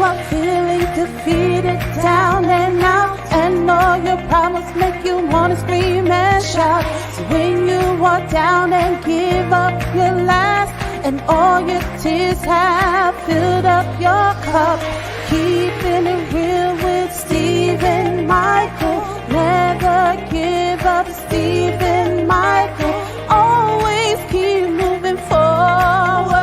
are feeling defeated, down and out, and all your problems make you wanna scream and shout. So when you are down and give up your last, and all your tears have filled up your cup, keeping it real with Stephen Michael. Never give up, Stephen Michael. Always keep moving forward.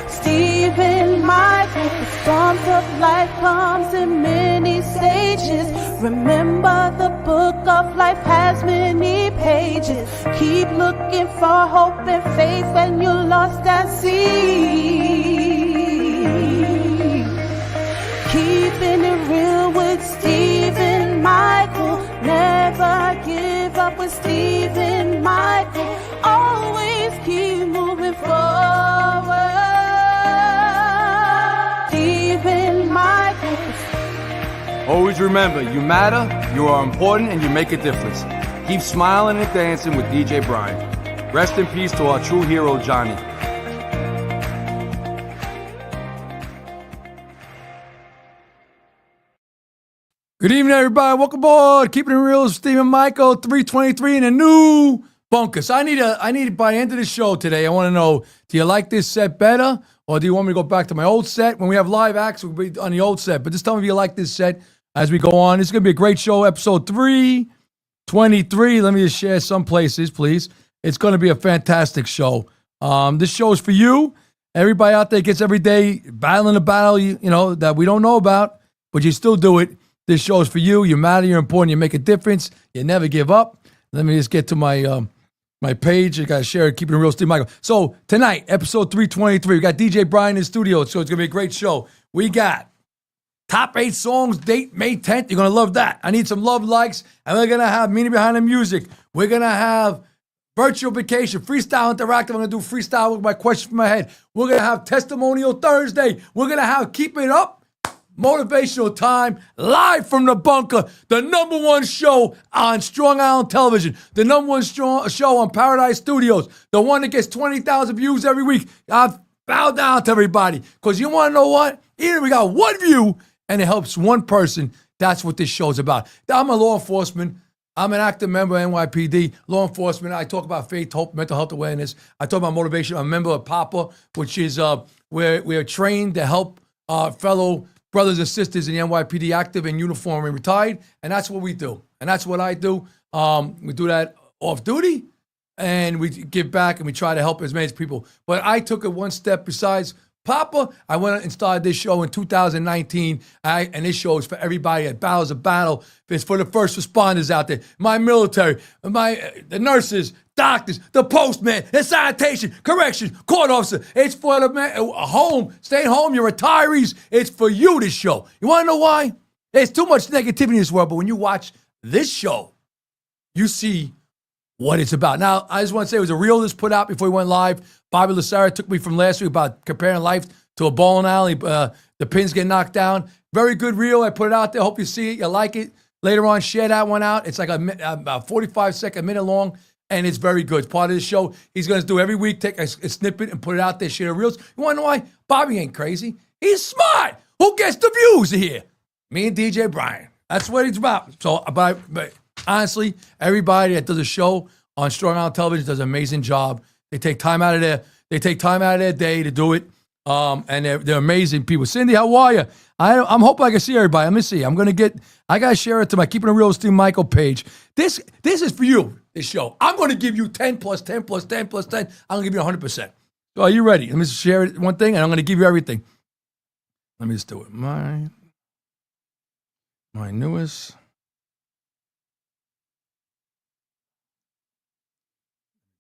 Stephen Michael. The storms of life comes in many stages. Remember, the book of life has many pages. Keep looking for hope and faith when you're lost at sea. Keeping it real with Stephen Michael. Never give up with Stephen Michael. Always keep moving forward. Stephen Michael. Always remember, you matter, you are important, and you make a difference. Keep smiling and dancing with DJ Brian. Rest in peace to our true hero, Johnny. Good evening, everybody. Welcome aboard. Keeping it real with Stephen Michael, 323 in a new bunker. So I need by the end of the show today, I want to know, do you like this set better, or do you want me to go back to my old set? When we have live acts, we'll be on the old set. But just tell me if you like this set as we go on. This is going to be a great show, episode 323. Let me just share some places, please. It's going to be a fantastic show. This show is for you. Everybody out there gets every day battling a battle, you know, that we don't know about, but you still do it. This show is for you. You matter. You're important. You make a difference. You never give up. Let me just get to my my page. I got to share it. Keeping it real, Steve Michael. So tonight, episode 323, we got DJ Brian in the studio, so it's going to be a great show. We got top 8 songs, date May 10th. You're going to love that. I need some love likes, and we're going to have meaning behind the music. We're going to have virtual vacation, freestyle interactive. I'm going to do freestyle with my question from my head. We're going to have testimonial Thursday. We're going to have Keep It Up, motivational time, live from the bunker, the number one show on Strong Island Television, the number one show on Paradise Studios, the one that gets 20,000 views every week. I bow down to everybody, because you want to know what? Either we got one view and it helps one person. That's what this show's about. I'm a law enforcement. I'm an active member of NYPD, law enforcement. I talk about faith, hope, mental health awareness. I talk about motivation. I'm a member of PAPA, which is where we are trained to help fellow brothers and sisters in the NYPD, active in uniform and retired, and that's what we do. And that's what I do. We do that off duty, and we give back, and we try to help as many people. But I took it one step besides Papa. I went and started this show in 2019, and this show is for everybody that battles a battle. It's for the first responders out there, my military, the nurses, doctors, the postman, the sanitation, corrections, court officer. It's for the home, stay home, your retirees. It's for you, this show. You want to know why? There's too much negativity in this world, but when you watch this show, you see what it's about. Now, I just want to say it was a reel that's put out before we went live. Bobby Lassara took me from last week about comparing life to a bowling alley. The pins get knocked down. Very good reel. I put it out there. Hope you see it. You like it. Later on, share that one out. It's like about 45-second, minute long. And it's very good. It's part of the show. He's going to do every week, take a snippet and put it out there, share the reels. You want to know why? Bobby ain't crazy. He's smart. Who gets the views here? Me and DJ Brian. That's what it's about. So, but honestly, everybody that does a show on Strong Island Television does an amazing job. They take time out of their day to do it. And they're amazing people. Cindy, how are you? I'm hoping I can see everybody. Let me see. I got to share it to my Keeping It Real with Steve Michael page. This is for you, this show. I'm going to give you 10 plus 10 plus 10 plus 10. I'm going to give you 100%. So are you ready? Let me just share it, one thing, and I'm going to give you everything. Let me just do it. My newest.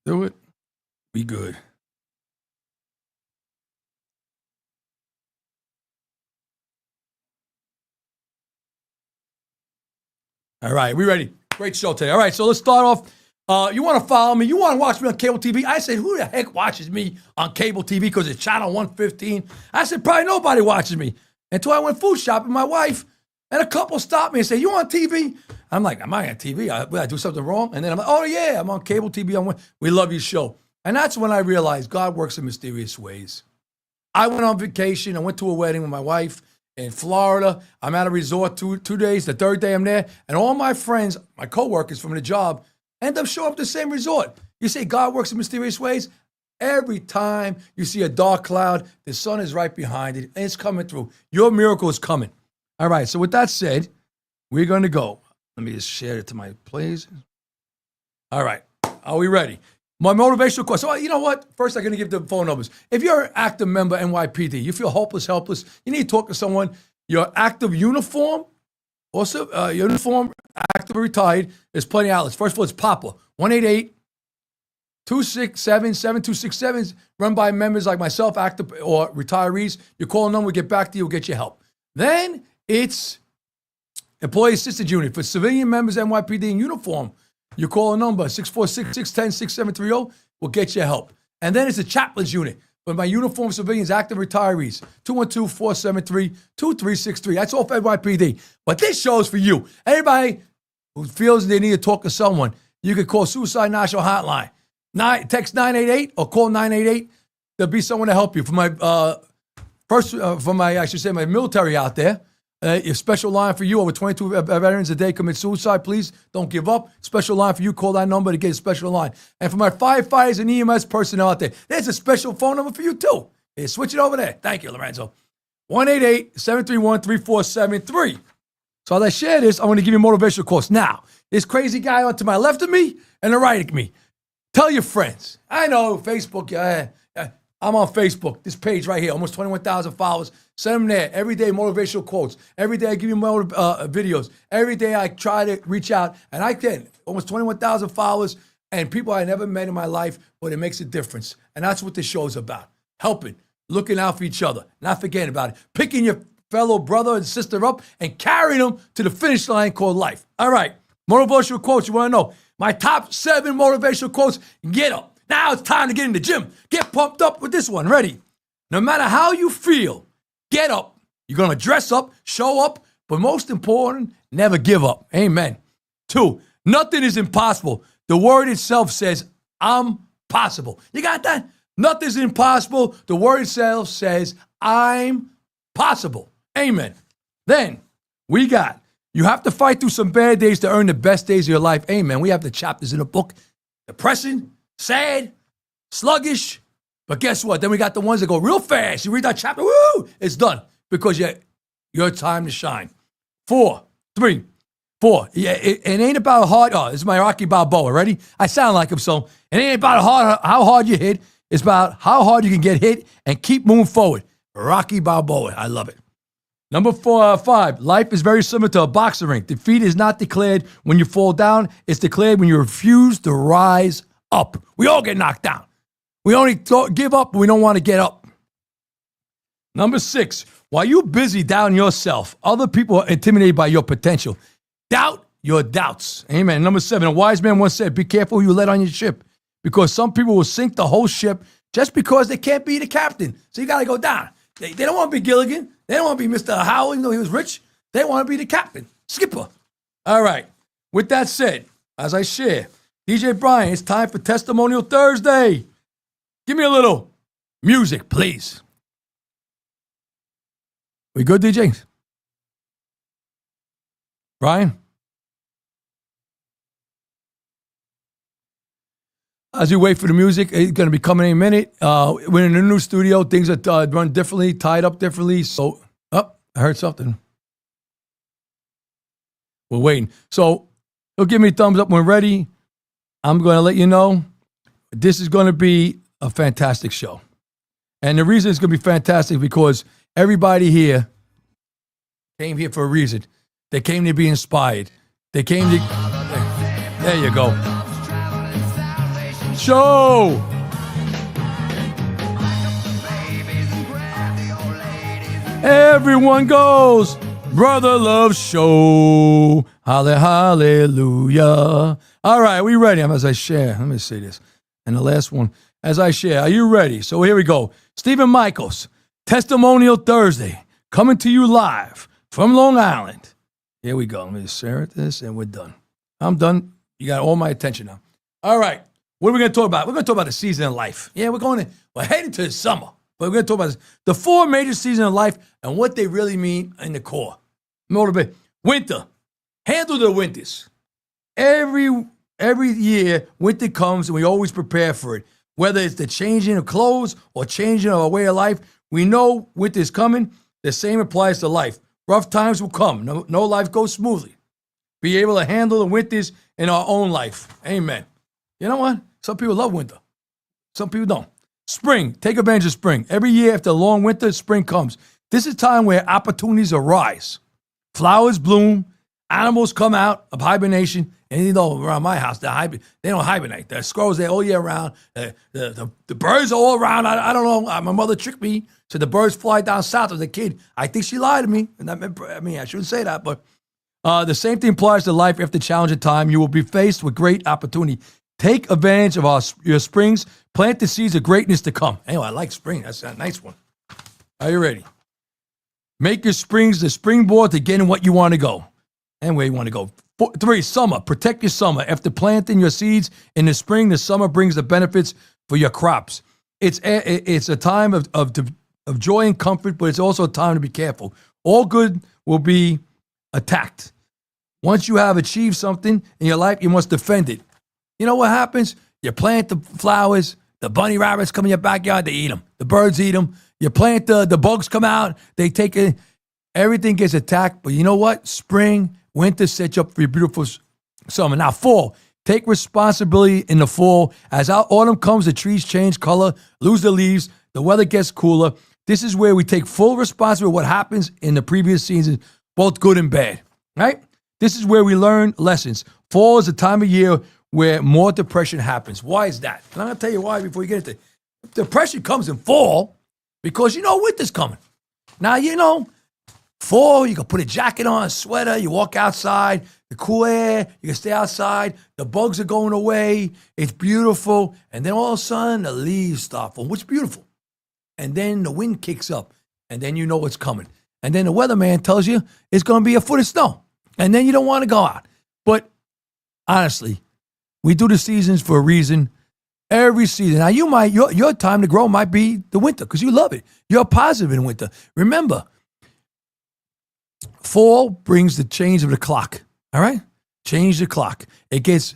Do it. Be good. All right, we ready? Great show today. All right, so let's start off. You want to follow me? You want to watch me on cable TV? I said, who the heck watches me on cable TV because it's channel 115? I said, probably nobody watches me. Until I went food shopping, my wife and a couple stopped me and said, you on TV? I'm like, am I on TV? Did I do something wrong? And then I'm like, oh, yeah, I'm on cable TV. We love your show. And that's when I realized God works in mysterious ways. I went on vacation. I went to a wedding with my wife in Florida. I'm at a resort 2 days. The third day I'm there. And all my friends, my coworkers from the job, end up showing up at the same resort. You say God works in mysterious ways? Every time you see a dark cloud, the sun is right behind it, and it's coming through. Your miracle is coming. All right, so with that said, we're going to go. Let me just share it to my plays. All right, are we ready? My motivational quote. So you know what? First, I'm going to give the phone numbers. If you're an active member NYPD, you feel hopeless, helpless, you need to talk to someone. Your active uniform, also uniform, active or retired, there's plenty of outlets. First of all, it's Papa, 1-888-267-7267, run by members like myself, active or retirees. You call a number, we'll get back to you, we'll get you help. Then it's Employee Assistance Unit for civilian members NYPD in uniform. You call a number, 646-610-6730, we'll get you help. And then it's a chaplains unit for my uniformed civilians, active retirees, 212-473-2363. That's all for NYPD. But this show is for you. Anybody who feels they need to talk to someone, you can call Suicide National Hotline. Text 988 or call 988. There'll be someone to help you. For my my military out there, a special line for you. Over 22 veterans a day commit suicide. Please don't give up. Special line for you. Call that number to get a special line. And for my firefighters and EMS personnel out there, there's a special phone number for you too. Hey, switch it over there. Thank you, Lorenzo. 1-888-731-3473. So as I share this, I want to give you a motivational quotes. Now, this crazy guy on to my left of me and the right of me. Tell your friends. I know Facebook. I'm on Facebook. This page right here, almost 21,000 followers. Send them there. Every day, motivational quotes. Every day, I give you videos. Every day, I try to reach out. And I can. Almost 21,000 followers and people I never met in my life, but it makes a difference. And that's what this show is about. Helping, looking out for each other, not forgetting about it. Picking your fellow brother and sister up and carrying them to the finish line called life. All right. Motivational quotes. You want to know my top 7 motivational quotes? Get up. Now it's time to get in the gym. Get pumped up with this one. Ready? No matter how you feel, get up. You're going to dress up, show up, but most important, never give up. Amen. 2, nothing is impossible. The word itself says, I'm possible. You got that? Nothing's impossible. The word itself says, I'm possible. Amen. Then we got, you have to fight through some bad days to earn the best days of your life. Amen. We have the chapters in the book. Depression, sad, sluggish. But guess what? Then we got the ones that go real fast. You read that chapter, woo, it's done because your time to shine. 4. Yeah, it ain't about hard. Oh, this is my Rocky Balboa. Ready? I sound like him, so it ain't about how hard you hit. It's about how hard you can get hit and keep moving forward. Rocky Balboa. I love it. Number 5, life is very similar to a boxing ring. Defeat is not declared when you fall down. It's declared when you refuse to rise up. We all get knocked down. We only give up when we don't want to get up. Number 6, while you're busy doubting yourself, other people are intimidated by your potential. Doubt your doubts. Amen. Number 7, a wise man once said, be careful who you let on your ship, because some people will sink the whole ship just because they can't be the captain. So you got to go down. They don't want to be Gilligan. They don't want to be Mr. Howell, even though he was rich. They want to be the captain, skipper. All right. With that said, as I share, DJ Brian, it's time for Testimonial Thursday. Give me a little music, please. We good, DJ? Brian? As we wait for the music, it's going to be coming in a minute. We're in a new studio. Things are run differently, tied up differently. So, I heard something. We're waiting. So, he'll give me a thumbs up when we're ready. I'm going to let you know this is going to be a fantastic show. And the reason it's going to be fantastic is because everybody here came here for a reason. They came to be inspired. They came to... There you go. Show! Everyone goes, Brother Love Show. Hallelujah. All right, we ready? As I share, let me say this. And the last one, as I share, are you ready? So here we go. Stephen Michaels, Testimonial Thursday, coming to you live from Long Island. Here we go. Let me just share this, and we're done. I'm done. You got all my attention now. All right. What are we going to talk about? We're going to talk about the season of life. Yeah, we're heading to the summer. But we're going to talk about this. The 4 major seasons of life and what they really mean in the core. Motivate. Winter. Handle the winters. Every year, winter comes and we always prepare for it. Whether it's the changing of clothes or changing of our way of life, we know winter is coming. The same applies to life. Rough times will come. No life goes smoothly. Be able to handle the winters in our own life. Amen. You know what? Some people love winter. Some people don't. Spring. Take advantage of spring. Every year after a long winter, spring comes. This is time where opportunities arise. Flowers bloom. Animals come out of hibernation. And you know, around my house, they don't hibernate. The squirrels, they're all year round. The birds are all around. I don't know. My mother tricked me. Said the birds fly down south as a kid. I think she lied to me. And I shouldn't say that. But the same thing applies to life after challenging time. You will be faced with great opportunity. Take advantage of your springs. Plant the seeds of greatness to come. Anyway, I like spring. That's a nice one. Are you ready? Make your springs the springboard to get in what you want to go. And where you want to go. 3, summer. Protect your summer. After planting your seeds in the spring, the summer brings the benefits for your crops. It's a time of joy and comfort, but it's also a time to be careful. All good will be attacked. Once you have achieved something in your life, you must defend it. You know what happens? You plant the flowers, the bunny rabbits come in your backyard, they eat them. The birds eat them. You plant the bugs come out, they take it. Everything gets attacked, but you know what? Spring, winter sets you up for your beautiful summer. Now, fall. Take responsibility in the fall. As autumn comes, the trees change color, lose the leaves, the weather gets cooler. This is where we take full responsibility for what happens in the previous seasons, both good and bad, right? This is where we learn lessons. Fall is a time of year where more depression happens. Why is that? And I'm going to tell you why before you get into it. Depression comes in fall because you know winter's coming. Now, you know, fall, you can put a jacket on, a sweater, you walk outside, the cool air, you can stay outside, the bugs are going away, it's beautiful, and then all of a sudden the leaves start falling, which is beautiful. And then the wind kicks up, and then you know what's coming. And then the weatherman tells you it's going to be a foot of snow, and then you don't want to go out. But honestly, we do the seasons for a reason. Every season. Now, your time to grow might be the winter because you love it. You're positive in winter. Remember, fall brings the change of the clock, all right? Change the clock. It gets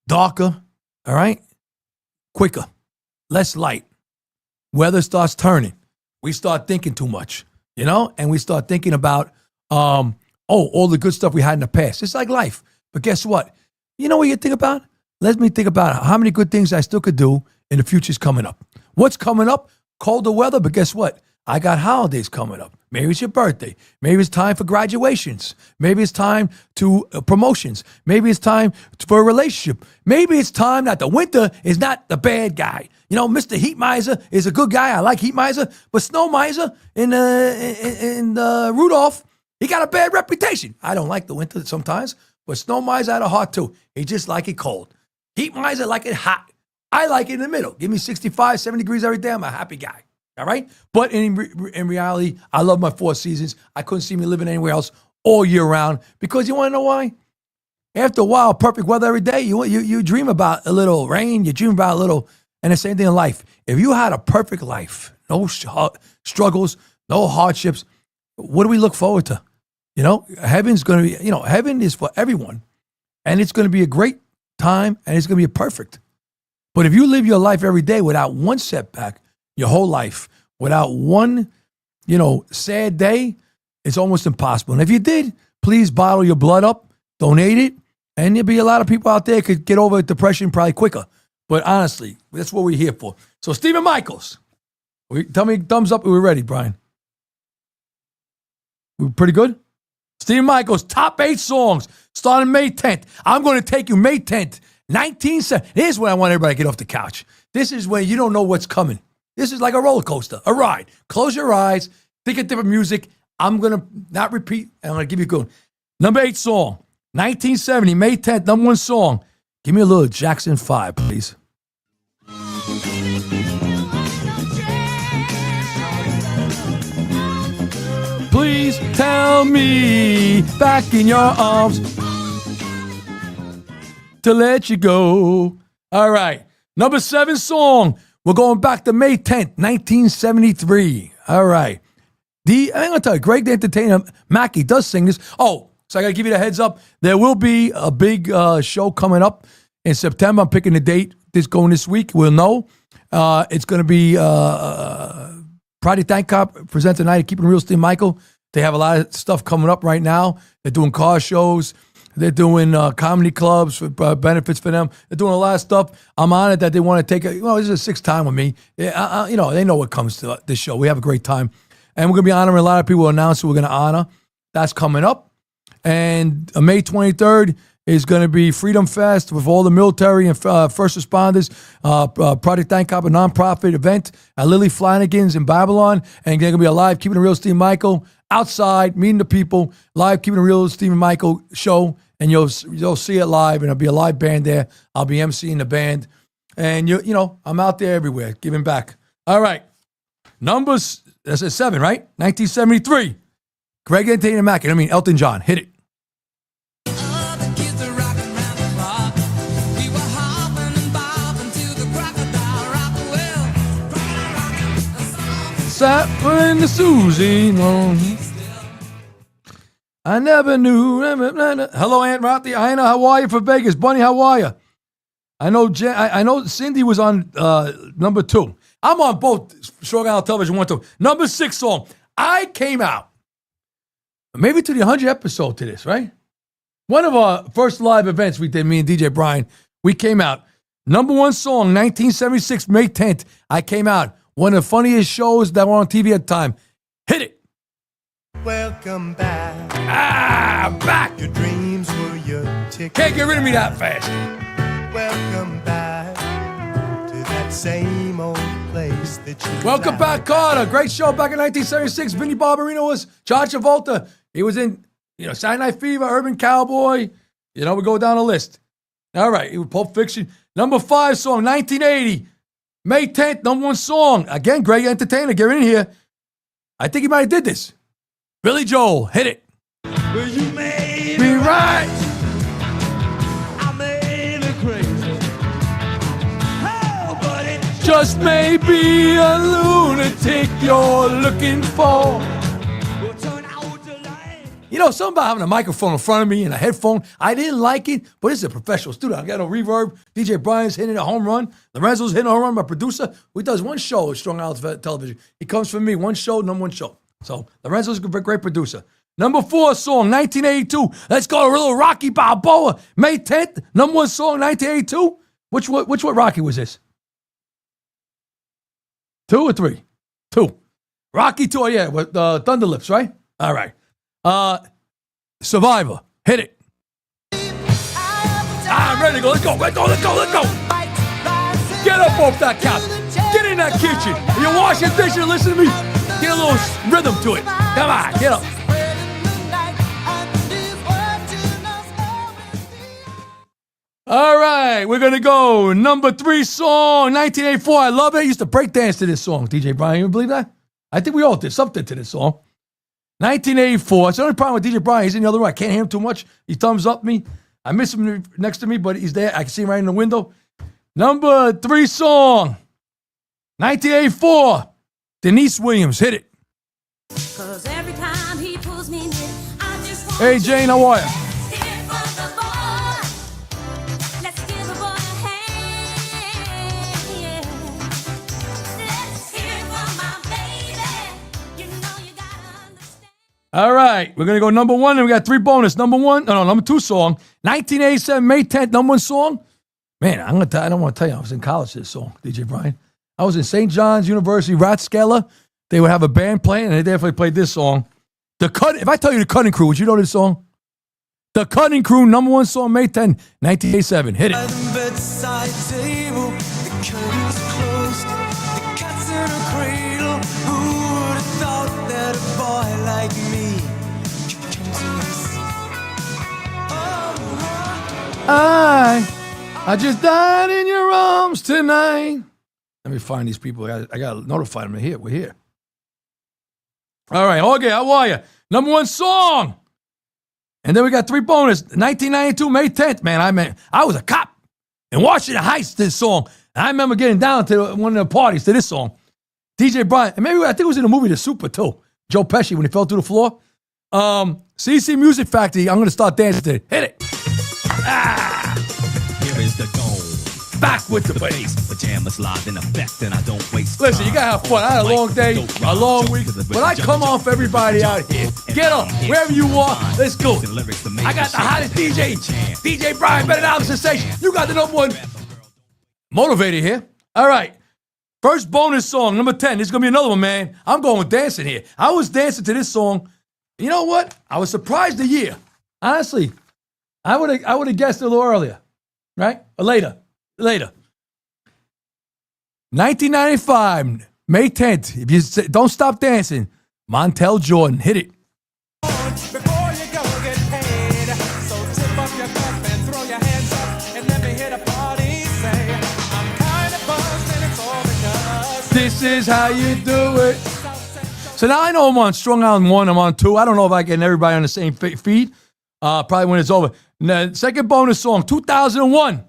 darker, all right? Quicker, less light. Weather starts turning. We start thinking too much, you know? And we start thinking about, all the good stuff we had in the past. It's like life. But guess what? You know what you think about? Let me think about how many good things I still could do in the future's coming up. What's coming up? Colder weather, but guess what? I got holidays coming up. Maybe it's your birthday. Maybe it's time for graduations. Maybe it's time to promotions. Maybe it's time for a relationship. Maybe it's time that the winter is not the bad guy. You know, Mr. Heat Miser is a good guy. I like Heat Miser, but Snow Miser in Rudolph, he got a bad reputation. I don't like the winter sometimes, but Snow Miser had a heart too. He just like it cold. Heat Miser like it hot. I like it in the middle. Give me 65, 70 degrees every day. I'm a happy guy. All right? But in reality, I love my 4 seasons. I couldn't see me living anywhere else all year round because you want to know why? After a while, perfect weather every day, you dream about a little rain. You dream about a little, and the same thing in life. If you had a perfect life, no struggles, no hardships, what do we look forward to? You know, heaven's going to be, heaven is for everyone. And it's going to be a great time, and it's going to be perfect. But if you live your life every day without one setback, your whole life, without one, sad day, it's almost impossible. And if you did, please bottle your blood up, donate it, and there'll be a lot of people out there could get over depression probably quicker. But honestly, that's what we're here for. So Stephen Michaels, tell me thumbs up if we're ready, Brian. We're pretty good? Stephen Michaels, top 8 songs starting May 10th. I'm going to take you May 10th, 1970. Here's when I want everybody to get off the couch. This is when you don't know what's coming. This is like a roller coaster, a ride. Close your eyes, think of different music. I'm going to not repeat, and I'm going to give you a good one. Number 8 song, 1970, May 10th, number 1 song. Give me a little Jackson 5, please. Please tell me back in your arms to let you go. All right. Number 7 song, We're going back to May 10th, 1973. All right. I'm going to tell you, Greg the Entertainer Mackey does sing this. Oh, so I got to give you the heads up. There will be a big show coming up in September. I'm picking the date this week. We'll know. It's going to be Friday Thank Cop presents tonight at Keeping It Real, Steve Michael. They have a lot of stuff coming up right now. They're doing car shows. They're doing comedy clubs for benefits for them. They're doing a lot of stuff. I'm honored that they want to take this is a sixth time with me. They know what comes to this show. We have a great time. And we're going to be honoring a lot of people who announce who we're going to honor. That's coming up. And May 23rd is going to be Freedom Fest with all the military and first responders. Project Thank Cop, a nonprofit event at Lily Flanagan's in Babylon. And they're going to be a live Keeping It Real Steve Michael outside, meeting the people, live Keeping It Real Steve Michael show. And you'll see it live, and there'll be a live band there. I'll be emceeing the band. And, I'm out there everywhere, giving back. All right. Numbers, that's at 7, right? 1973. Greg Entertainer Mackey. Elton John. Hit it. Sat in the Susie. I never knew. Hello, Aunt Rothy. I know. How are you for Vegas? Bunny, how are you? I know Cindy was on number 2. I'm on both Short Island Television 1, 2. Number 6 song. I came out. Maybe to the 100th episode to this, right? One of our first live events we did, me and DJ Brian, we came out. Number 1 song, 1976, May 10th. I came out. One of the funniest shows that were on TV at the time. Hit it. Welcome back. Back. Your dreams were your ticket. Can't get rid of me that fast. Welcome back to that same old place that you Welcome back, Carter. Great show back in 1976. Vinnie Barbarino was John Travolta. He was in, Saturday Night Fever, Urban Cowboy. We go down the list. All right. He was Pulp Fiction. Number 5 song, 1980. May 10th, number 1 song. Again, Greg Entertainer, get in here. I think he might have did this. Billy Joel, hit it. Well, you made Be right. I made it crazy. Oh, but it Just maybe a lunatic you're looking for. will turn out the light. Something about having a microphone in front of me and a headphone. I didn't like it, but this is a professional studio. I got no reverb. DJ Brian's hitting a home run. Lorenzo's hitting a home run. My producer, who does one show at Strong Island Television. He comes from me, one show, number 1 show. So Lorenzo's a great producer. Number 4 song, 1982. Let's go, a little Rocky Balboa. May 10th, number 1 song, 1982. Which what Rocky was this? 2 or 3? 2. Rocky 2, yeah, with Thunder Lips, right? All right. Survivor, hit it. I'm ready to go. Let's go. Let's go. Get up off that couch. Get in that kitchen. You're washing dishes, listen to me. Get a little rhythm to it. Come on, get up. All right, we're going to go. Number 3 song, 1984. I love it. I used to break dance to this song, DJ Brian. You believe that? I think we all did something to this song. 1984. It's the only problem with DJ Brian. He's in the other room. I can't hear him too much. He thumbs up me. I miss him next to me, but he's there. I can see him right in the window. Number 3 song, 1984. Denise Williams, hit it. Cause every time he pulls me near, I just want Hey, Jane, how are you? Here for the boy. Let's give the boy a hand. Yeah. Let's hear it from my baby. You know you gotta understand. All right, we're going to go number 1, and we got 3 bonus. Number 2 song, 1987, May 10th, number 1 song. Man, I don't want to tell you, I was in college to this song, DJ Brian. I was in St. John's University, Rathskeller. They would have a band playing, and they definitely played this song. If I tell you the Cutting Crew, would you know this song? The Cutting Crew, number 1 song, May 10, 1987. Hit it. By the bedside table, the curtains closed, the cat's in a cradle. Who would have thought that a boy like me could come to this? I just died in your arms tonight. Let me find these people. I got to notify them. We're here. All right, okay, how are you? Number 1 song. And then we got 3 bonus. 1992, May 10th, man. I was a cop in Washington Heights, this song. And I remember getting down to one of the parties to this song. DJ Brian, and maybe I think it was in the movie The Super too. Joe Pesci when he fell through the floor. CC Music Factory, I'm going to start dancing to it. Hit it. Here is the dome. Back with the bass. Pajamas live in effect, and I don't waste Listen, you got to have fun. I had a long day, a long week. But I come on for everybody out here. Get up, wherever you are, let's go. I got the hottest DJ. DJ Brian, better than Album Sensation. You got the number one. Motivated here. All right. First bonus song, number 10. This is going to be another one, man. I'm going with dancing here. I was dancing to this song. You know what? I was surprised the year. Honestly, I would have guessed it a little earlier, right? Or later. 1995, May 10th. If you say, don't stop dancing, Montel Jordan. Hit it. Before you go get paid, so tip up your cup and throw your hands up and let me hit a party. Say, I'm kind of buzzed and it's all because This is how you do it. So now I know I'm on Strong Island 1, I'm on 2. I don't know if I get everybody on the same feed. Probably when it's over. Now, second bonus song, 2001.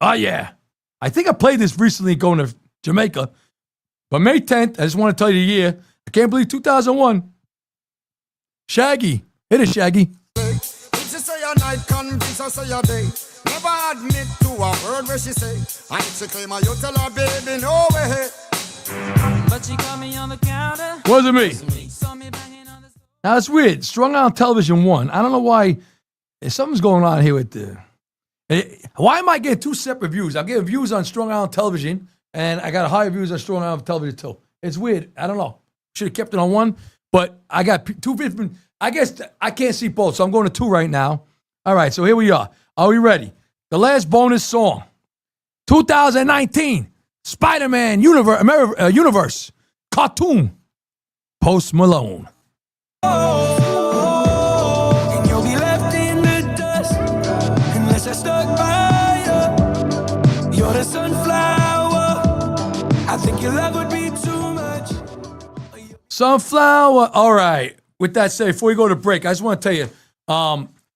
Oh, yeah. I think I played this recently going to Jamaica. But May 10th, I just want to tell you the year. I can't believe 2001. Shaggy. Hit it, Shaggy. If she say a night, convince her say a day. Never admit to a word where she say. And if she claim her, you tell her, baby, no way. but she caught me on the counter. Wasn't me. Saw me banging on the Now, it's weird. Strong Island Television 1. I don't know why. Something's going on here with the... Why am I getting two separate views? I'm getting views on Strong Island Television, and I got higher views on Strong Island Television too. It's weird. I don't know. Should have kept it on one, but I got two different. I guess I can't see both, so I'm going to two right now. All right, so here we are. Are we ready? The last bonus song, 2019, Spider-Man Universe cartoon, Post Malone. And you'll be left in the dust unless I stuck by you. You're the sunflower. I think your love would be too much. Sunflower. All right. With that said, before we go to break, I just want to tell you,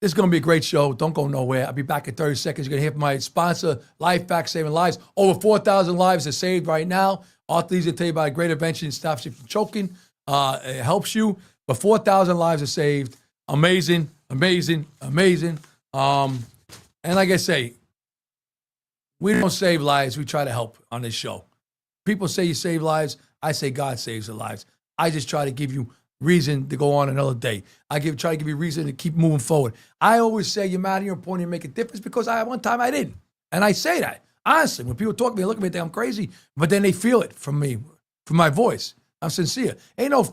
this is going to be a great show. Don't go nowhere. I'll be back in 30 seconds. You're going to hear from my sponsor, Life Facts Saving Lives. Over 4,000 lives are saved right now. Arthur will tell you about a great invention. It stops you from choking. It helps you. But 4,000 lives are saved. Amazing, amazing, amazing. And like I say, we don't save lives. We try to help on this show. People say you save lives. I say God saves their lives. I just try to give you reason to go on another day. Try to give you reason to keep moving forward. I always say you're mad at your point and make a difference because one time I didn't. And I say that. Honestly, when people talk to me, they look at me and think I'm crazy, but then they feel it from me, from my voice. I'm sincere. Ain't no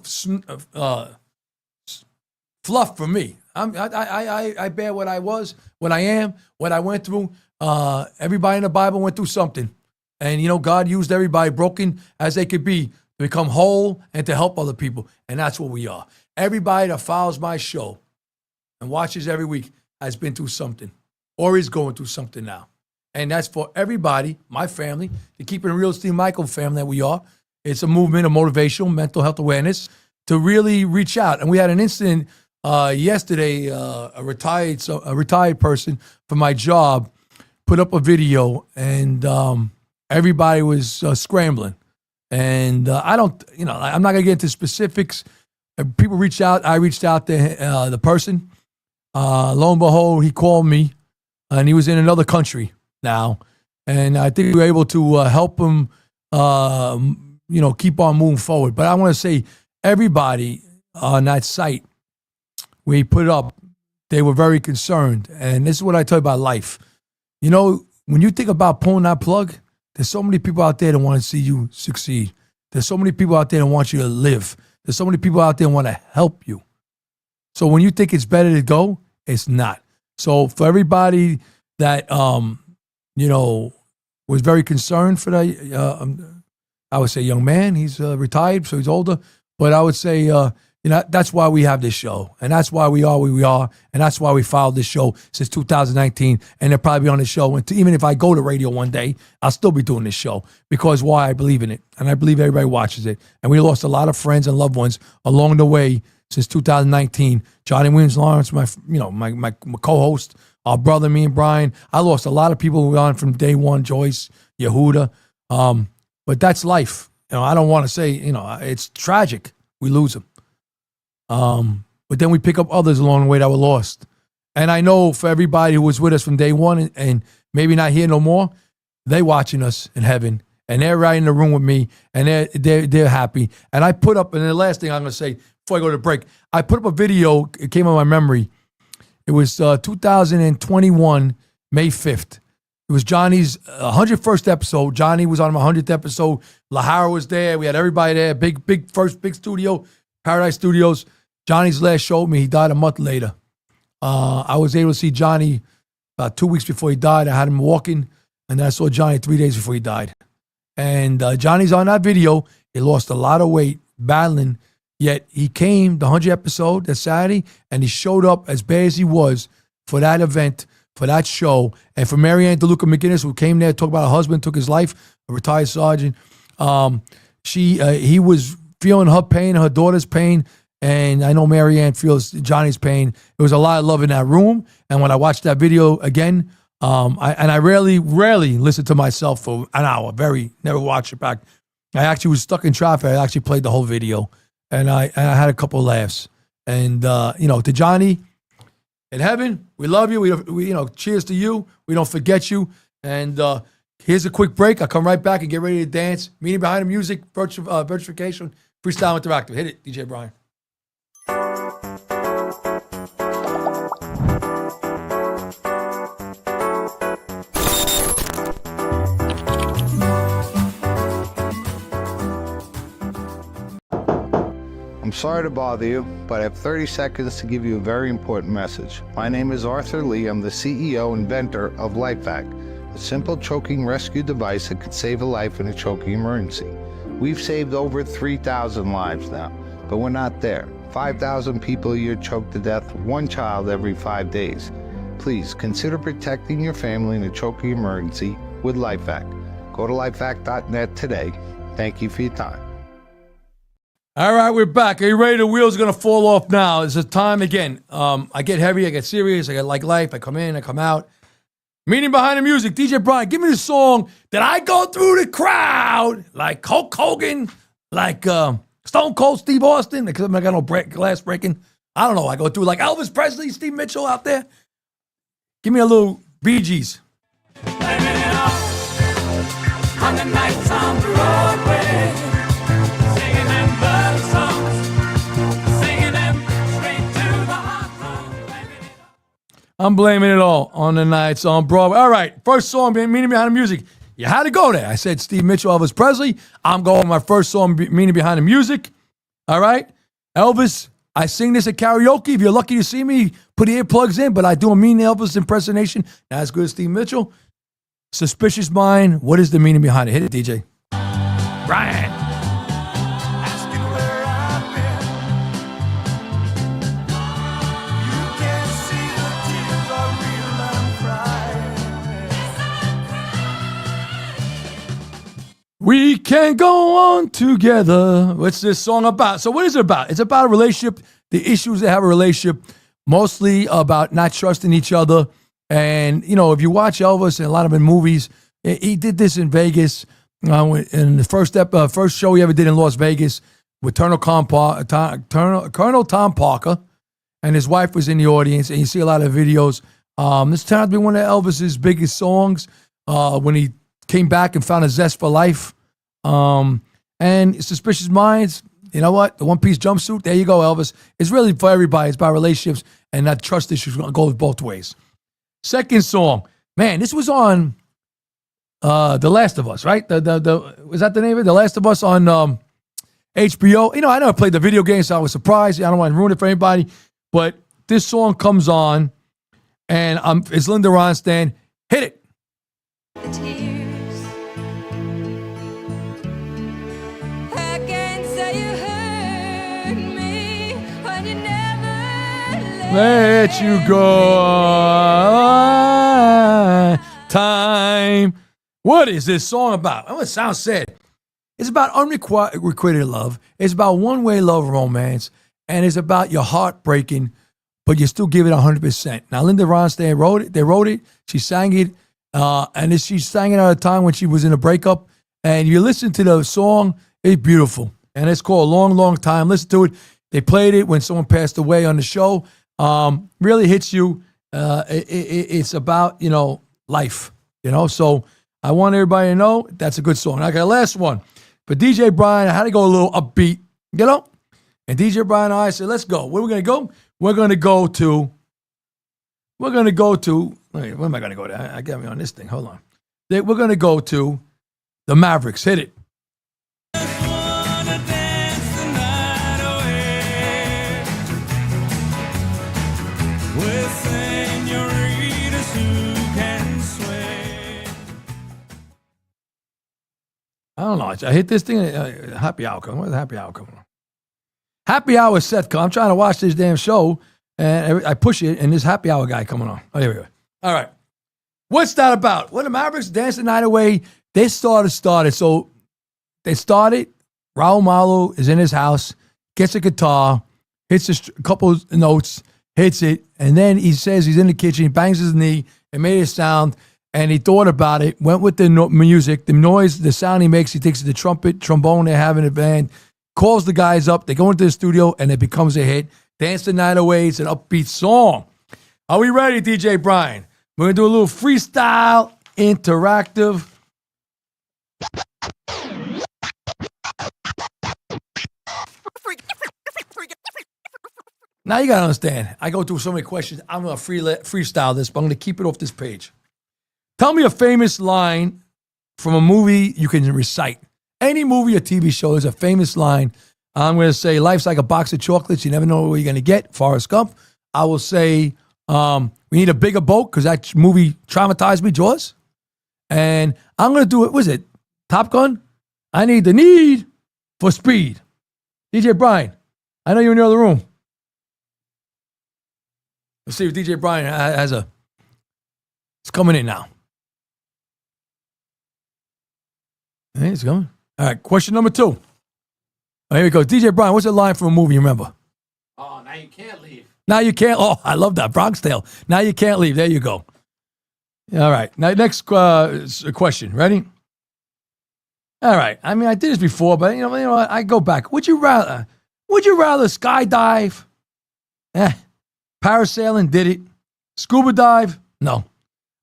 fluff for me. I bear what I was, what I am, what I went through. Everybody in the Bible went through something. And, God used everybody broken as they could be to become whole and to help other people. And that's what we are. Everybody that follows my show and watches every week has been through something or is going through something now. And that's for everybody, my family, the Keeping It Real Steve Michael family that we are. It's a movement of motivational mental health awareness to really reach out. And we had an incident yesterday, a retired person from my job put up a video and everybody was scrambling. And I'm not going to get into specifics. People reached out. I reached out to the person. Lo and behold, he called me, and he was in another country now. And I think we were able to help him, keep on moving forward. But I want to say everybody on that site, where he put it up, they were very concerned. And this is what I tell you about life. When you think about pulling that plug, there's so many people out there that want to see you succeed. There's so many people out there that want you to live. There's so many people out there that want to help you. So when you think it's better to go, it's not. So for everybody that, was very concerned for that, I would say young man, he's retired, so he's older. But I would say, that's why we have this show. And that's why we are where we are. And that's why we followed this show since 2019. And they'll probably be on the show. And even if I go to radio one day, I'll still be doing this show. Because why? I believe in it. And I believe everybody watches it. And we lost a lot of friends and loved ones along the way since 2019. Johnny Williams Lawrence, my co-host, our brother, me and Brian. I lost a lot of people who were on from day one. Joyce, Yehuda, But that's life. I don't want to say, it's tragic. We lose them. But then we pick up others along the way that were lost. And I know for everybody who was with us from day one and maybe not here no more, they watching us in heaven. And they're right in the room with me, and they're happy. And I put up, and the last thing I'm going to say before I go to break, I put up a video. It came on my memory. It was 2021, May 5th. It was Johnny's 101st episode. Johnny was on my 100th episode. Lahara was there. We had everybody there. Big studio, Paradise Studios. Johnny's last show with me. He died a month later. I was able to see Johnny about 2 weeks before he died. I had him walking, and then I saw Johnny 3 days before he died. And Johnny's on that video. He lost a lot of weight battling, yet he came the 100th episode that Saturday, and he showed up as bad as he was for that event, for that show. And for Marianne DeLuca McGinnis, who came there to talk about her husband, took his life, a retired sergeant. He was feeling her pain, her daughter's pain, and I know Marianne feels Johnny's pain. There was a lot of love in that room. And when I watched that video again, I rarely listen to myself for an hour. Never watch it back. I actually was stuck in traffic. I actually played the whole video, and I had a couple of laughs. And to Johnny in heaven, we love you. We cheers to you. We don't forget you. And here's a quick break. I'll come right back and get ready to dance. Meaning Behind the Music, virtufication, freestyle interactive. Hit it, DJ Brian. I'm sorry to bother you, but I have 30 seconds to give you a very important message. My name is Arthur Lee. I'm the CEO inventor of LifeVac, a simple choking rescue device that could save a life in a choking emergency. We've saved over 3,000 lives now, but we're not there. 5,000 people a year choke to death, one child every 5 days. Please consider protecting your family in a choking emergency with LifeVac. Go to lifevac.net today. Thank you for your time. All right, we're back. Are you ready? The wheels are going to fall off now. It's a time again. I get heavy, I get serious, I get like life. I come in, I come out. Meaning Behind the Music, DJ Brian, give me the song that I go through the crowd like Hulk Hogan, like Stone Cold Steve Austin, because I got no glass breaking. I don't know. I go through like Elvis Presley, Steve Mitchell out there. Give me a little Bee Gees. Blaming it all on the nights on Broadway. Singing them love songs. Singing them straight to the heart. I'm blaming it all on the nights on Broadway. All right, first song, Meaning Behind the Music. You had to go there. I said Steve Mitchell, Elvis Presley. I'm going with my first song, Meaning Behind the Music. All right, Elvis, I sing this at karaoke. If you're lucky to see me, put earplugs in, but I do a mean Elvis impersonation. Not as good as Steve Mitchell. Suspicious Mind, what is the meaning behind it? Hit it, DJ. Brian. Asking where I've been. You can't see the tears are real, I'm crying. We can go on together. What's this song about? So what is it about? It's about a relationship, the issues that have a relationship, mostly about not trusting each other. And, if you watch Elvis and a lot of in movies, he did this in Vegas. In the first show he ever did in Las Vegas with Colonel Tom Parker, and his wife was in the audience, and you see a lot of videos. This turned out to be one of Elvis's biggest songs when he came back and found a zest for life. And Suspicious Minds, you know what? The one-piece jumpsuit, there you go, Elvis. It's really for everybody. It's about relationships, and that trust issue goes both ways. Second song, man, this was on The Last of Us, right? Was that the name of it? The Last of Us on HBO. I never played the video game, so I was surprised. I don't want to ruin it for anybody, but this song comes on, and it's Linda Ronstadt. Hit it. Let you go. Time. What is this song about? Oh, it sounds sad. It's about unrequited love. It's about one-way love romance. And it's about your heart breaking, but you still give it 100%. Now, Linda Ronstadt wrote it. They wrote it. She sang it. And she sang it at a time when she was in a breakup. and you listen to the song, it's beautiful. And it's called Long, Long Time. Listen to it. They played it when someone passed away on the show. Really hits you. It's about, life, So I want everybody to know that's a good song. Okay, last one. For DJ Brian, I had to go a little upbeat, And DJ Brian and I said, let's go. Where are we going to go? We're going to go to, wait, where am I going to go to? I got me on this thing. Hold on. We're going to go to the Mavericks. Hit it. I don't know. I hit this thing. Happy hour come. Where's the happy hour coming on? Happy hour set. I'm trying to watch this damn show, and I push it, and this happy hour guy coming on. Oh, here we go. All right. What's that about? Well, the Mavericks dance the night away. They started. So they started. Raul Malo is in his house, gets a guitar, hits a couple of notes, hits it, and then he says he's in the kitchen, he bangs his knee, and made a sound. And he thought about it, went with the music, the noise, the sound he makes. He takes the trumpet, trombone they have in the band, calls the guys up. They go into the studio, and it becomes a hit. Dance the Night Away. It's an upbeat song. Are we ready, DJ Brian? We're going to do a little freestyle, interactive. Now you got to understand, I go through so many questions. I'm going to freestyle this, but I'm going to keep it off this page. Tell me a famous line from a movie you can recite. Any movie or TV show is a famous line. I'm going to say, life's like a box of chocolates. You never know what you're going to get. Forrest Gump. I will say, we need a bigger boat because that movie traumatized me, Jaws. And I'm going to do it. Was it Top Gun? I need the need for speed. DJ Brian, I know you're in the other room. Let's see if DJ Brian has a... It's coming in now. Hey, it's going. All right, question number 2. Oh, here we go. DJ Brian, what's the line from a movie you remember? Oh, now you can't leave. Now you can't. Oh, I love that. Bronx Tale. Now you can't leave. There you go. All right. Now, next question. Ready? All right. I mean, I did this before, but you know what? I go back. Would you rather skydive? Parasailing? Did it. Scuba dive? No.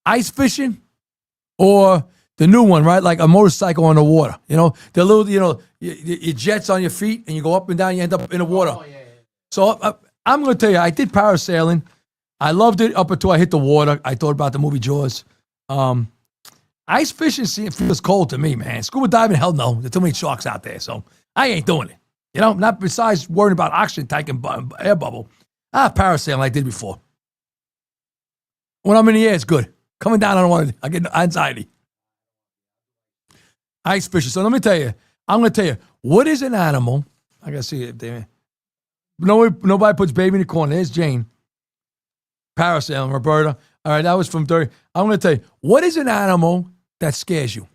Ice fishing? Or the new one, right? Like a motorcycle on the water. The little, your jets on your feet and you go up and down, you end up in the water. Oh, yeah. So I'm going to tell you, I did parasailing. I loved it up until I hit the water. I thought about the movie Jaws. Ice fishing feels cold to me, man. Scuba diving, hell no. There's too many sharks out there, so I ain't doing it. Not besides worrying about oxygen tank and air bubble. Parasailing like I did before. When I'm in the air, it's good. Coming down, I get anxiety. Ice fishing. So let me tell you, I'm going to tell you, what is an animal? I got to see it there. Nobody puts baby in the corner. There's Jane. Parasailing, Roberta. All right, that was from 30. I'm going to tell you, what is an animal that scares you?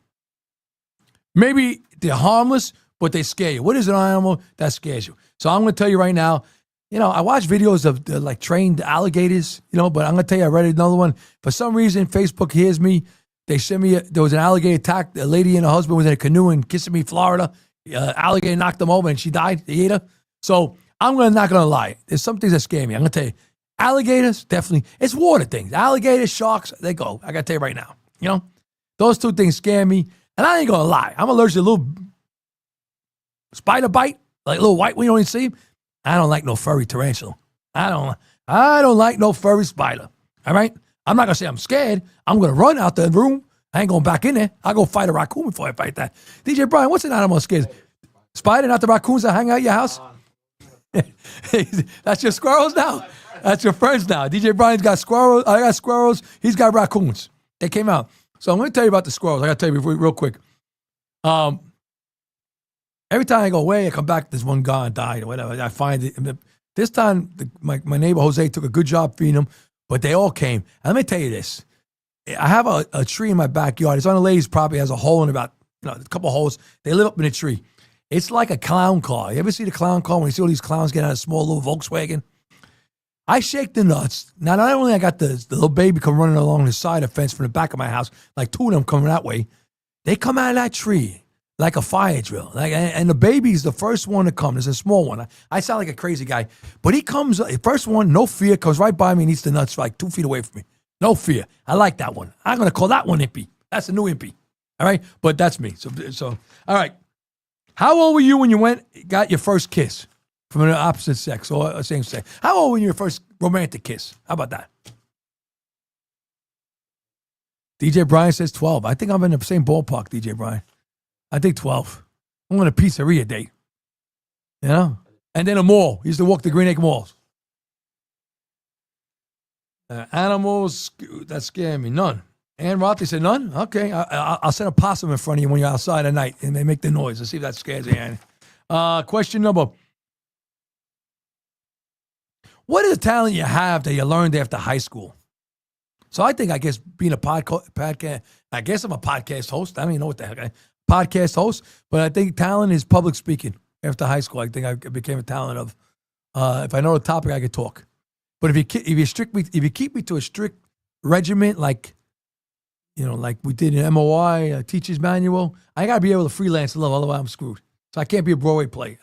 Maybe they're harmless, but they scare you. What is an animal that scares you? So I'm going to tell you right now, I watch videos of like trained alligators, but I'm going to tell you, I read another one. For some reason, Facebook hears me. They sent me, there was an alligator attack. A lady and her husband was in a canoe in Kissimmee, Florida. Alligator knocked them over and she died. They ate her. So I'm not going to lie. There's some things that scare me. I'm going to tell you, alligators, definitely. It's water things. Alligators, sharks, they go. I got to tell you right now. Those two things scare me. And I ain't going to lie. I'm allergic to a little spider bite, like a little white one you don't even see. I don't like no furry tarantula. I don't like no furry spider. All right? I'm not going to say I'm scared. I'm going to run out the room. I ain't going back in there. I'll go fight a raccoon before I fight that. DJ Brian, what's an animal scared? Spider, not the raccoons that hang out your house? That's your squirrels now? That's your friends now. DJ Brian's got squirrels. I got squirrels. He's got raccoons. They came out. So I'm going to tell you about the squirrels. I got to tell you real quick. Every time I go away, I come back, there's one gone, died, or whatever. I find it. This time, my neighbor Jose took a good job feeding them, but they all came. And let me tell you this. I have a tree in my backyard. It's on a lady's property. It has a hole in about, a couple holes. They live up in a tree. It's like a clown car. You ever see the clown car when you see all these clowns get out of a small little Volkswagen? I shake the nuts. Now, not only I got the little baby come running along the side of the fence from the back of my house, like 2 of them coming that way. They come out of that tree. like a fire drill. And the baby's the first one to come. There's a small one. I sound like a crazy guy, but he comes, first one, no fear, comes right by me and eats the nuts like 2 feet away from me. No fear. I like that one. I'm going to call that one Impy. That's the new Impy. All right? But that's me. So all right. How old were you when you got your first kiss from an opposite sex or same sex? How old were you your first romantic kiss? How about that? DJ Brian says 12. I think I'm in the same ballpark, DJ Brian. I think 12. I want a pizzeria date. You know? And then a mall. He used to walk the Green Acre malls. Animals that scare me. None. Ann Rothy said none? Okay. I'll send a possum in front of you when you're outside at night and they make the noise. Let's see if that scares you, Ann. Question number. What is a talent you have that you learned after high school? So I guess being a podcast, I guess I'm a podcast host. I don't even know what the heck. Podcast host, but I think talent is public speaking. After high school, I think I became a talent of, if I know the topic, I could talk. But if you keep me to a strict regiment, like we did in MOI, teacher's manual, I gotta be able to freelance a little, otherwise I'm screwed. So I can't be a Broadway play.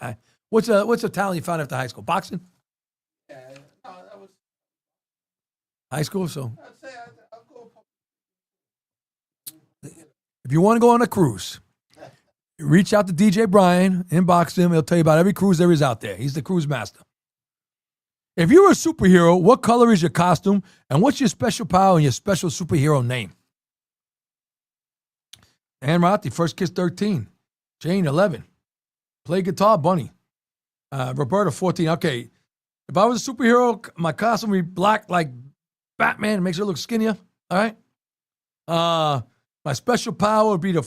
What's a talent you found after high school? Boxing? Yeah, no, that was. High school, so. I'd say I'll go. If you want to go on a cruise, reach out to DJ Brian, inbox him. He'll tell you about every cruise there is out there. He's the cruise master. If you were a superhero, what color is your costume, and what's your special power and your special superhero name? Ann Rothy, first kiss 13. Jane, 11. Play guitar, Bunny. Roberta, 14. Okay, if I was a superhero, my costume would be black like Batman. It makes her look skinnier. All right. My special power would be to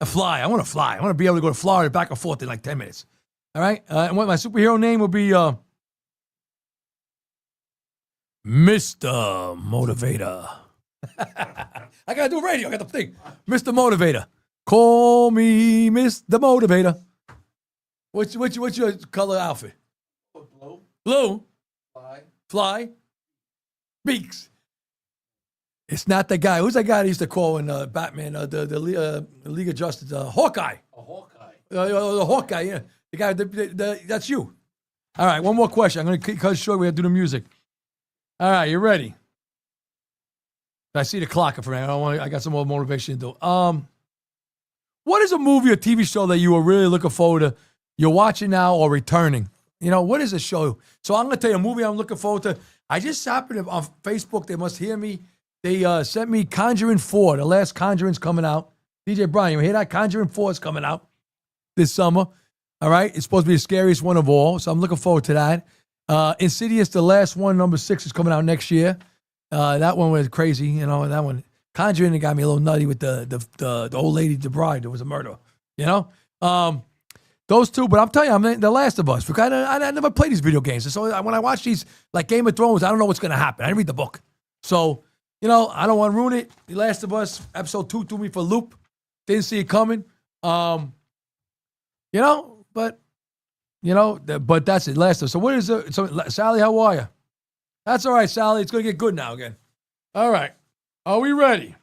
fly. I want to fly. I want to be able to go to Florida back and forth in like 10 minutes. All right. And what my superhero name would be Mr. Motivator. I got to do radio. I got the thing. Mr. Motivator. Call me Mr. Motivator. What's your color outfit? Blue. Blue. Fly. Fly. Beaks. It's not the guy. Who's that guy that used to call in Batman, the League of Justice? Hawkeye. A Hawkeye. The Hawkeye, yeah. The guy, that's you. All right, one more question. I'm going to cut short. We have to do the music. All right, you ready? I see the clock for me. I got some more motivation to do. What is a movie or TV show that you are really looking forward to? You're watching now or returning? What is a show? So I'm going to tell you a movie I'm looking forward to. I just happened to, on Facebook, they must hear me. They sent me Conjuring 4. The last Conjuring's coming out. DJ Brian, you hear that? Conjuring 4 is coming out this summer. All right? It's supposed to be the scariest one of all, so I'm looking forward to that. Insidious, the last one, number 6, is coming out next year. That one was crazy. That one. Conjuring got me a little nutty with the old lady, the bride. There was a murder. Those two, but I'm telling you, I'm The Last of Us. Because I never played these video games. So when I watch these, like Game of Thrones, I don't know what's going to happen. I didn't read the book. So, I don't want to ruin it. The Last of Us, episode 2 threw me for a loop. Didn't see it coming. But that's it. Last of Us. So what is it? So, Sally, how are you? That's all right, Sally. It's going to get good now again. All right. Are we ready?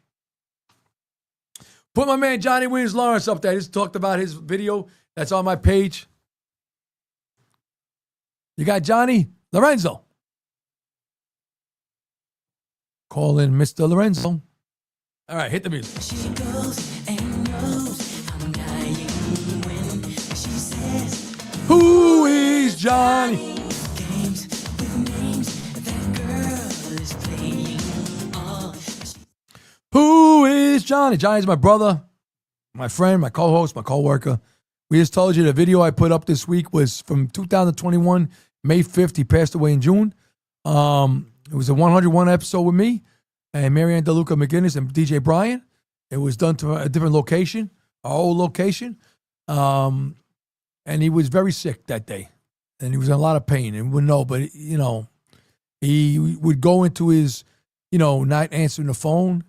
Put my man Johnny Williams Lawrence up there. I just talked about his video that's on my page. You got Johnny Lorenzo. Call in Mr. Lorenzo. All right, hit the music. She goes and knows I'm dying when she says Who is Johnny? games with names that girl is playing all. Who is Johnny? Johnny's my brother, my friend, my co-host, my co-worker. We just told you the video I put up this week was from 2021, May 5th. He passed away in June. It was a 101 episode with me and Marianne DeLuca McGinnis and DJ Brian. It was done to a different location, our old location. And he was very sick that day. And he was in a lot of pain and wouldn't know, but, he would go into his, not answering the phone.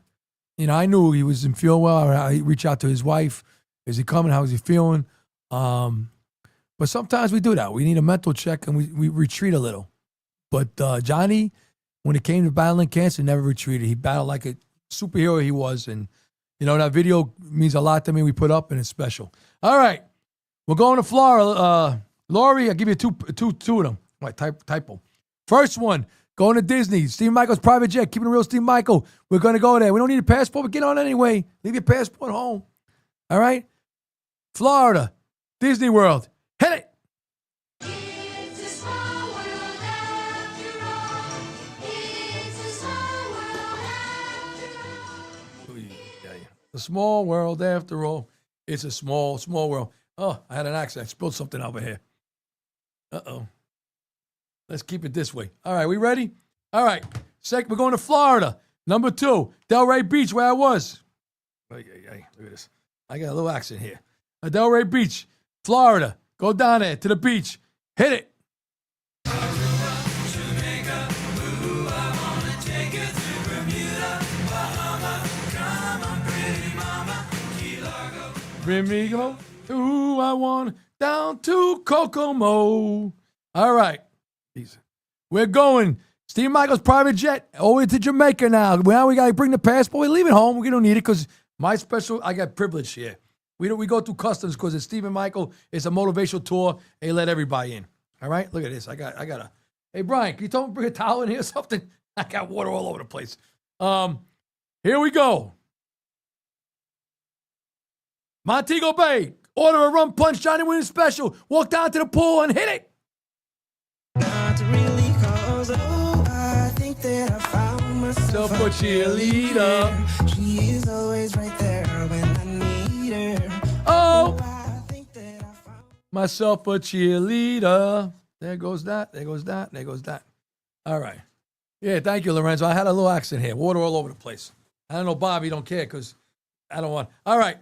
I knew he wasn't feeling well. I reach out to his wife. Is he coming? How is he feeling? But sometimes we do that. We need a mental check and we retreat a little. But Johnny, when it came to battling cancer, never retreated. He battled like a superhero he was, and You know, that video means a lot to me. We put up, and it's special. All right. We're going to Florida. Lori, I'll give you two of them. Right, typo. First one, going to Disney. Steve Michael's private jet. Keeping it real, Steve Michael. We're going to go there. We don't need a passport, but get on anyway. Leave your passport home. All right? Florida, Disney World. Hit it. It's a small world after all. It's a small world after all. A small world after all. It's a small, small world. Oh, I had an accident. I spilled something over here. Uh-oh. Let's keep it this way. All right, we ready? All right. We're going to Florida. Number 2, Delray Beach, where I was. Look at this. I got a little accent here. Delray Beach, Florida. Go down there to the beach. Hit it. Bring me go. Ooh, I want down to Kokomo. All right. We're going. Steve Michael's private jet over to Jamaica now. Now we got to bring the passport. We leave it home. We don't need it because I got privilege here. We go through customs because it's Steve and Michael. It's a motivational tour. They let everybody in. All right? Look at this. I got a. Hey, Brian, can you tell me to bring a towel in here or something? I got water all over the place. Here we go. Montego Bay. Order a rum punch, Johnny Williams special. Walk down to the pool and hit it. Not really, cause I think that I found myself a cheerleader. She is always right there when I need her. Oh, I think that I found myself a cheerleader. There goes that. There goes that. There goes that. All right. Yeah, thank you, Lorenzo. I had a little accident here. Water all over the place. I don't know, Bobby don't care because I don't want. All right.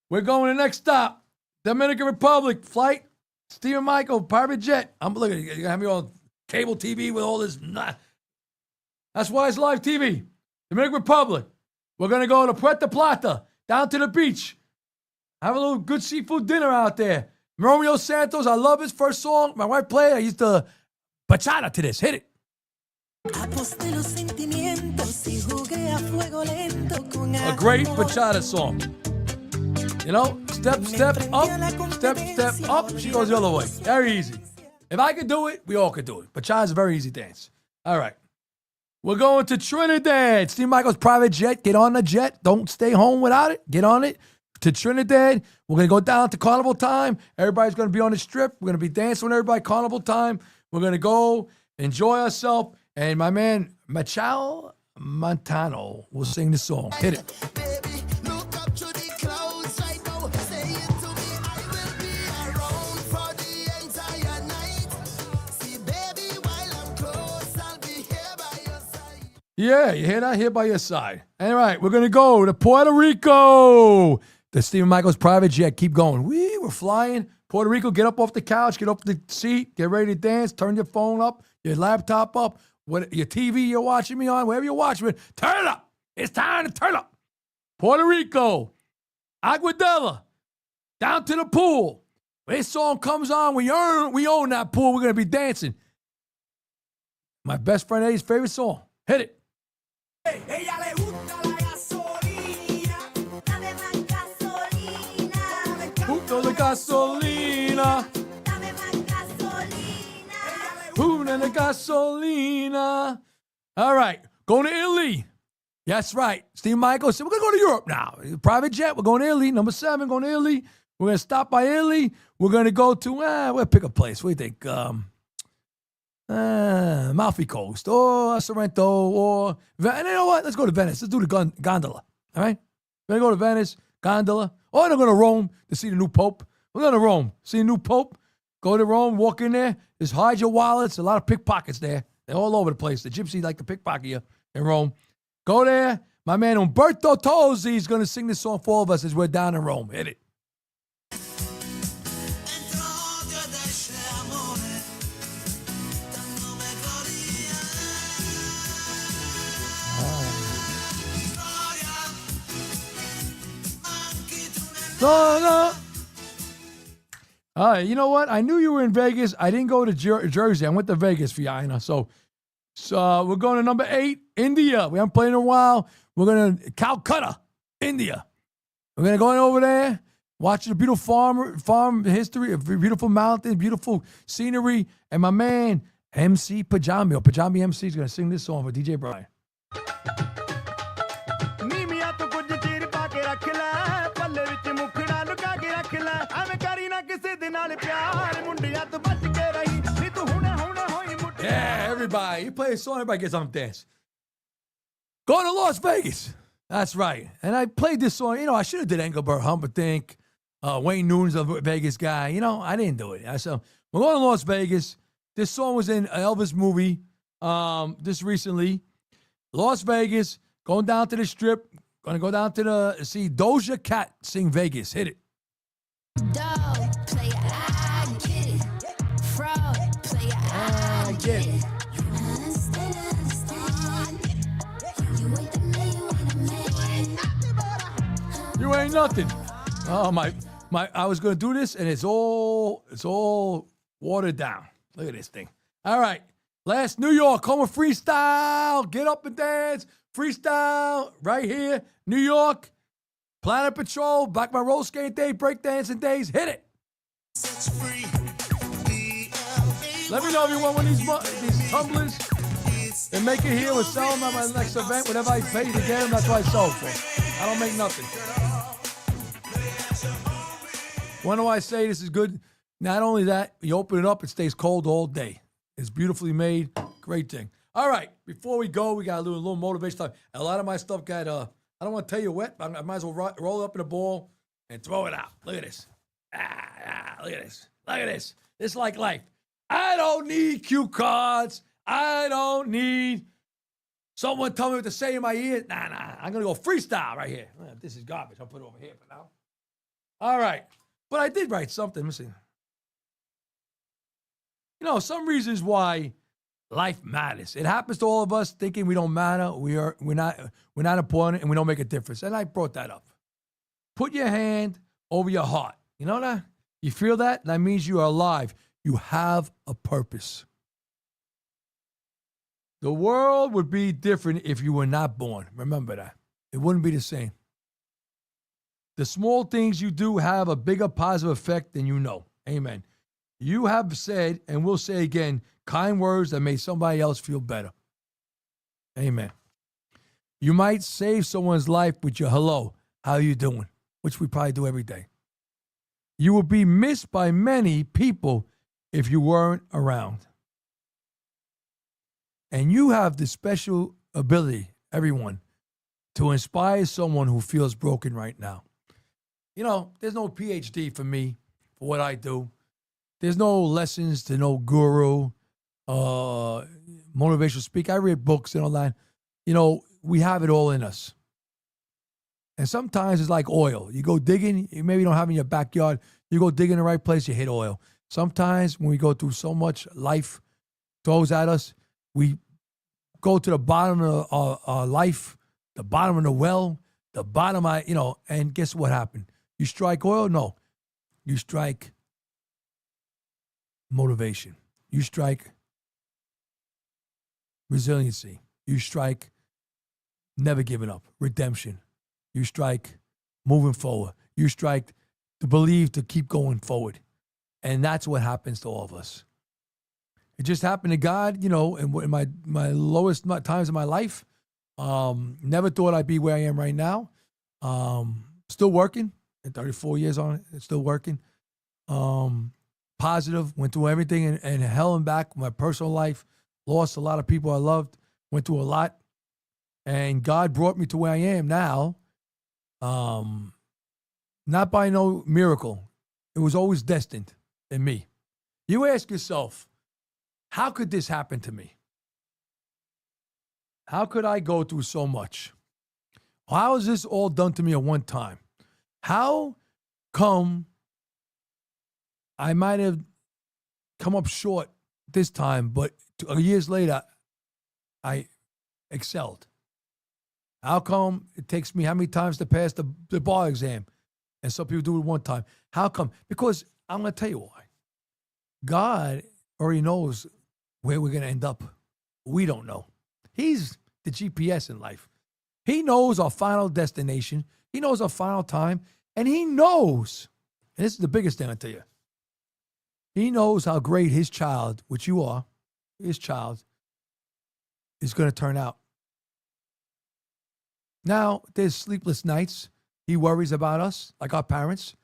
We're going to the next stop. Dominican Republic. Flight. Stephen Michael, private jet. I'm looking at you. Have me on cable TV with all this. That's why it's live TV. Dominican Republic. We're going to go to Puerto Plata, down to the beach. Have a little good seafood dinner out there. Romeo Santos, I love his first song. My wife played. I used to bachata to this. Hit it. A great bachata song. You know, step up. She goes the other way. Very easy. If I could do it, we all could do it. Bachata's a very easy dance. All right. We're going to Trinidad. Steve Michael's private jet. Get on the jet. Don't stay home without it. Get on it. To Trinidad. We're going to go down to Carnival time. Everybody's going to be on the strip. We're going to be dancing with everybody. Carnival time. We're going to go enjoy ourselves. And my man, Machao Montano, will sing the song. Hit it. Baby, look up to the clouds right now. Say it to me, I will be around for the entire night. See, baby, while I'm close, I'll be here by your side. Yeah, you hear that? Here by your side. All right, we're going to go to Puerto Rico. The Stephen Michael's private jet. Keep going. We're flying. Puerto Rico, get up off the couch, get off the seat, get ready to dance, turn your phone up, your laptop up, your TV you're watching me on, wherever you're watching me, turn it up. It's time to turn up. Puerto Rico, Aguadilla, down to the pool. When this song comes on, we own that pool. We're going to be dancing. My best friend Eddie's favorite song. Hit it. Ella le gusta la gasolina. Dame más gasolina. Punto de gasolina. Dame más gasolina. Punta de gasolina. All right, going to Italy. That's right. Steve Michael said, we're going to go to Europe now. Private jet, we're going to Italy. Number 7, going to Italy. We're going to stop by Italy. We're going to go to, we'll pick a place. What do you think? Amalfi Coast or Sorrento or, and you know what? Let's go to Venice. Let's do the gondola. All right? We're going to go to Venice, gondola. Or we're going to Rome to see the new Pope. We're going to Rome, see the new Pope. Go to Rome, walk in there. Just hide your wallets. A lot of pickpockets there. They're all over the place. The gypsies like to pickpocket you in Rome. Go there. My man Umberto Tozzi is going to sing this song for all of us as we're down in Rome. Hit it. All right, you know what? I knew you were in Vegas. I didn't go to Jersey. I went to Vegas, Fiona. So we're going to number 8, India. We haven't played in a while. We're going to Calcutta, India. We're going to go on over there, watch the beautiful farm history, a beautiful mountain, beautiful scenery. And my man, MC Pajami, or Pajami MC, is going to sing this song for DJ Brian. ਨੀਮੀਆਂ ਤੋਂ ਕੁਝ ਚੀਰ ਪਾ ਕੇ ਰੱਖ ਲੈ ਪੱਲੇ ਵਿੱਚ ਮੁਖੜਾ ਲੁਕਾ ਕੇ ਰੱਖ ਲੈ ਐਵੇਂ ਕਰੀ ਨਾ ਕਿਸੇ ਦੇ ਨਾਲ ਪਿਆਰ ਮੁੰਡਿਆਂ ਤੋਂ ਬਚ ਕੇ ਰਹੀ ਨੀ ਤੂੰ ਹੁਣੇ ਹੁਣੇ ਹੋਈ ਮੁੱਠੀ Yeah, everybody. You play a song, everybody gets on the dance. Going to Las Vegas. That's right. And I played this song. You know, I should have did Engelbert Humperdinck, Wayne Newton's a Vegas guy. You know, I didn't do it. So we're going to Las Vegas. This song was in an Elvis movie just recently. Las Vegas, going down to the Strip. Going to go down to see Doja Cat sing Vegas. Hit it. Dog, player, I get it. Fraud, player, I get it. Understand. You ain't the man, you ain't a man. You ain't nothing. Oh my! I was gonna do this, and it's all watered down. Look at this thing. All right, last New York, home of freestyle. Get up and dance, freestyle right here, New York. Planet Patrol, Black Man Roll Skate Day, Breakdancing Days. Hit it. Let me know if you want one of these tumblers and make it here or sell them at my next event. Whatever I pay to get them, that's what I sell for. I don't make nothing. When do I say this is good? Not only that, you open it up, it stays cold all day. It's beautifully made. Great thing. All right, before we go, we got to do a little motivation time. A lot of my stuff got, I don't want to tell you what, but I might as well roll it up in a ball and throw it out. Look at this. Look at this. Look at this. It's like life. I don't need cue cards. I don't need someone tell me what to say in my ear. Nah. I'm going to go freestyle right here. This is garbage. I'll put it over here for now. All right. But I did write something. Let me see. You know, some reasons why life matters. It happens to all of us thinking we don't matter. We're not important and we don't make a difference. And I brought that up. Put your hand over your heart. You know that? You feel that? That means you are alive. You have a purpose. The world would be different if you were not born. Remember that. It wouldn't be the same. The small things you do have a bigger positive effect than you know. Amen. You have said, and will say again, kind words that made somebody else feel better. Amen. You might save someone's life with your hello, how you doing? Which we probably do every day. You will be missed by many people if you weren't around. And you have the special ability, everyone, to inspire someone who feels broken right now. You know, there's no PhD for me, for what I do. There's no lessons to no guru, motivational speaker. I read books and all that. You know, we have it all in us. And sometimes it's like oil. You go digging, you maybe don't have it in your backyard. You go dig in the right place, you hit oil. Sometimes when we go through so much life throws at us, we go to the bottom of our life, the bottom of the well, the bottom, and guess what happened? You strike oil? No. You strike motivation. You strike resiliency. You strike never giving up, redemption. You strike moving forward. You strike to believe to keep going forward. And that's what happens to all of us. It just happened to God, in my lowest times of my life. Never thought I'd be where I am right now. Still working. At 34 years on it, it's still working. Positive, went through everything and hell and back. My personal life, lost a lot of people I loved, went through a lot. And God brought me to where I am now. Not by no miracle. It was always destined in me. You ask yourself, how could this happen to me? How could I go through so much? How is this all done to me at one time? How come I might have come up short this time, but years later, I excelled? How come it takes me how many times to pass the bar exam? And some people do it one time. How come? Because I'm going to tell you why. God already knows where we're going to end up. We don't know. He's the GPS in life. He knows our final destination. He knows our final time, and he knows, and this is the biggest thing I tell you, he knows how great his child, which you are, his child, is going to turn out. Now, there's sleepless nights. He worries about us, like our parents,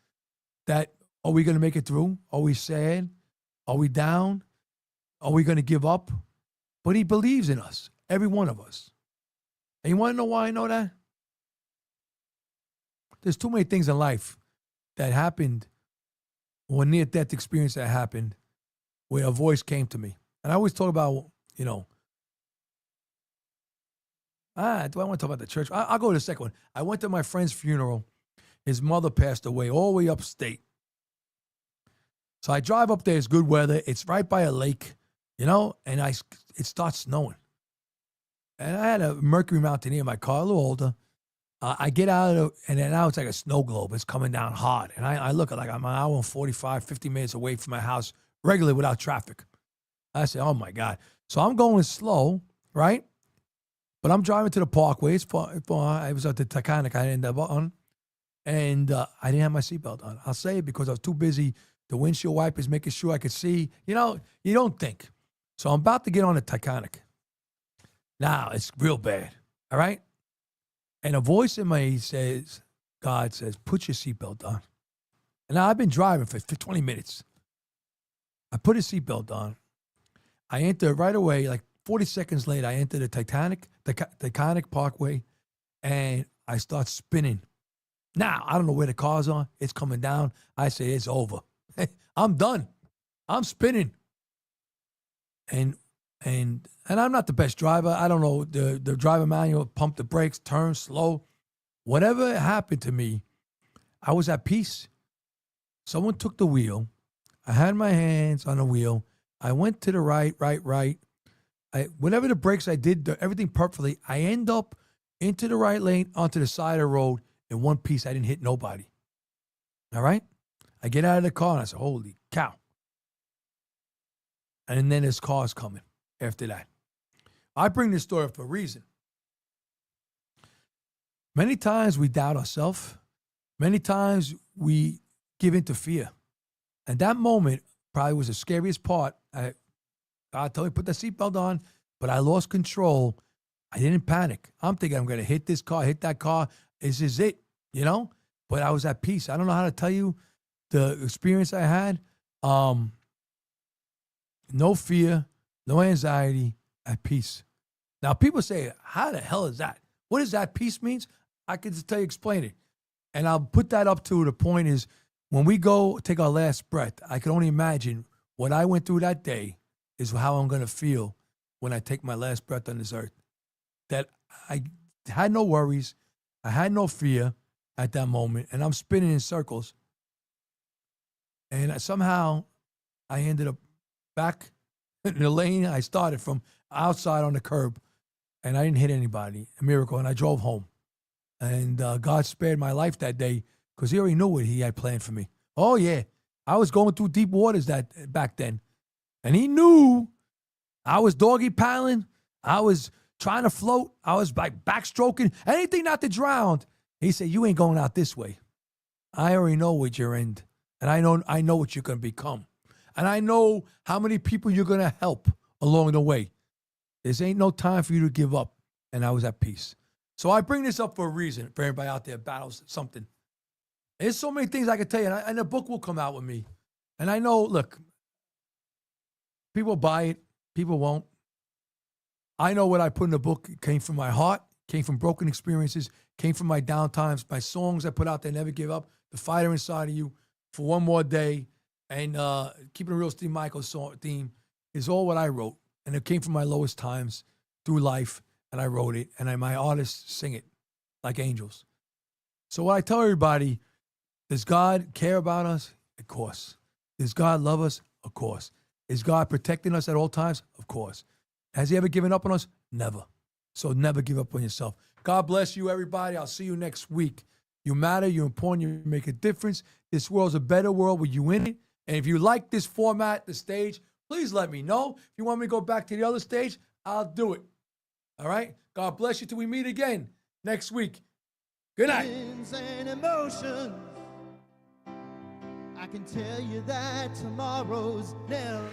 that are we going to make it through? Are we sad? Are we down? Are we going to give up? But he believes in us, every one of us. And you want to know why I know that? There's too many things in life that happened, or near-death experience that happened, where a voice came to me. And I always talk about, do I want to talk about the church? I'll go to the second one. I went to my friend's funeral. His mother passed away all the way upstate. So I drive up there. It's good weather. It's right by a lake, and it starts snowing. And I had a Mercury Mountaineer in my car, a little older. I get out of it, and then now it's like a snow globe. It's coming down hard. And I look at like I'm an hour and 45, 50 minutes away from my house regularly without traffic. I say, oh, my God. So I'm going slow, right? But I'm driving to the parkway. It's far. I was at the Titanic I ended up on. And I didn't have my seatbelt on. I'll say it because I was too busy. The windshield wipers making sure I could see. You don't think. So I'm about to get on the Titanic. Now, it's real bad. All right? And a voice in my says, God says, put your seatbelt on. And now I've been driving for 20 minutes. I put a seatbelt on. I enter right away, like 40 seconds later, I enter the Titanic Parkway, and I start spinning. Now, I don't know where the car's on. It's coming down. I say, it's over. I'm done. I'm spinning. And I'm not the best driver. I don't know the driver manual, pump the brakes, turn slow. Whatever happened to me, I was at peace. Someone took the wheel. I had my hands on the wheel. I went to the right. Whatever the brakes I did, everything perfectly. I end up into the right lane, onto the side of the road in one piece. I didn't hit nobody. All right? I get out of the car and I said, holy cow. And then this car's coming after that. I bring this story up for a reason. Many times we doubt ourselves. Many times we give in to fear. And that moment probably was the scariest part. God told me put the seatbelt on, but I lost control. I didn't panic. I'm thinking I'm going to hit this car, hit that car. This is it, But I was at peace. I don't know how to tell you the experience I had. No fear, no anxiety, at peace. Now, people say, how the hell is that? What does that peace means? I can just tell you, explain it. And I'll put that up to the point is when we go take our last breath, I can only imagine what I went through that day is how I'm going to feel when I take my last breath on this earth. That I had no worries. I had no fear at that moment. And I'm spinning in circles. And somehow I ended up back in the lane I started from, outside on the curb. And I didn't hit anybody. A miracle. And I drove home. And God spared my life that day because he already knew what he had planned for me. Oh, yeah. I was going through deep waters back then. And he knew I was doggy paddling. I was trying to float. I was like backstroking. Anything not to drown. He said, you ain't going out this way. I already know what you're in. And I know what you're going to become. And I know how many people you're going to help along the way. There ain't no time for you to give up. And I was at peace. So I bring this up for a reason, for everybody out there battles something. There's so many things I can tell you, and the book will come out with me. And I know, look, people buy it, people won't. I know what I put in the book came from my heart, came from broken experiences, came from my down times, my songs I put out there, Never Give Up, The Fighter Inside of You, For One More Day, and Keeping It Real, Steve Michael's song theme is all what I wrote. And it came from my lowest times through life. And I wrote it, and my artists sing it like angels. So what I tell everybody, does God care about us? Of course. Does God love us? Of course. Is God protecting us at all times? Of course. Has he ever given up on us? Never. So never give up on yourself. God bless you, everybody. I'll see you next week. You matter. You're important. You make a difference. This world's a better world with you in it. And if you like this format, the stage, please let me know. If you want me to go back to the other stage, I'll do it. All right? God bless you till we meet again next week. Good night. feelings and emotions. I can tell you that tomorrow's never.